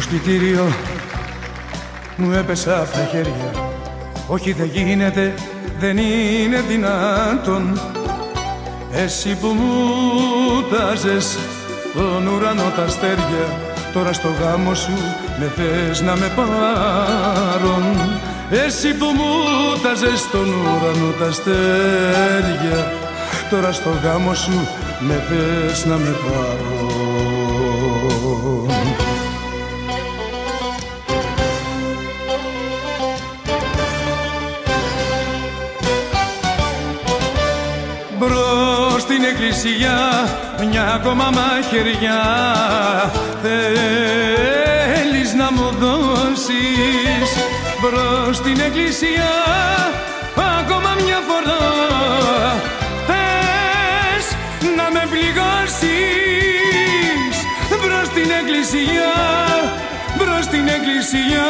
προσκλητήριο μου έπεσα απ' τα χέρια. Όχι, δεν γίνεται, δεν είναι δυνατόν. Εσύ που μου τάζες τον ουρανό τα αστέρια, τώρα στο γάμο σου με θες να με πάρουν. Εσύ που μου τάζες τον ουρανό τα αστέρια, τώρα στο γάμο σου με θες να με πάρουν. Μπρος στην εκκλησιά μια ακόμα μαχαιριά θέλεις να μου δώσεις. Μπρος στην εκκλησιά ακόμα μια φορά θες να με πληγώσεις. Μπρος στην εκκλησιά, μπρος στην εκκλησιά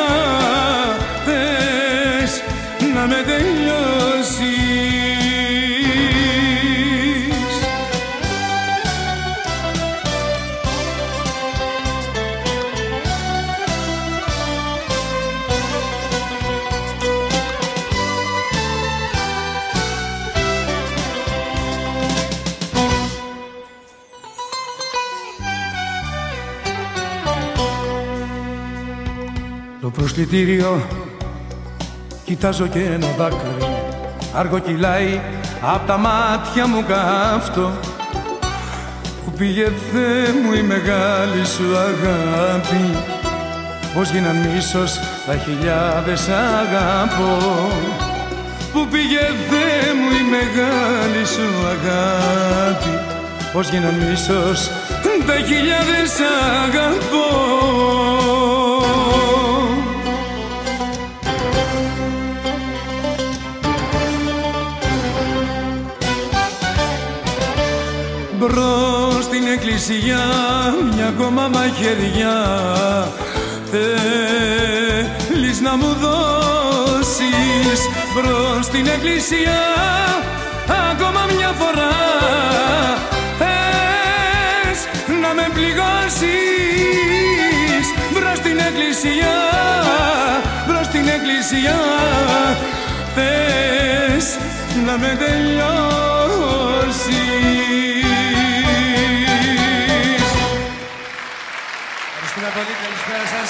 θες να με τελειώσεις. Το προσκλητήριο κοιτάζω και ένα δάκρυ αργοκυλάει απ' τα μάτια μου καύτω. Που πήγε Θεέ μου η μεγάλη σου αγάπη, πως γίναν μίσος τα χιλιάδες αγαπώ. Που πήγε Θεέ μου η μεγάλη σου αγάπη, πως γίναν μίσος τα χιλιάδες αγαπώ. Μπρος στην εκκλησιά μια ακόμα μαχαιριά θέλεις να μου δώσεις. Μπρος στην εκκλησιά ακόμα μια φορά θες να με πληγώσεις. Μπρος στην εκκλησιά, μπρος στην εκκλησιά θες να με τελειώσεις. Ευχαριστούμε πολύ, καλησπέρα σας.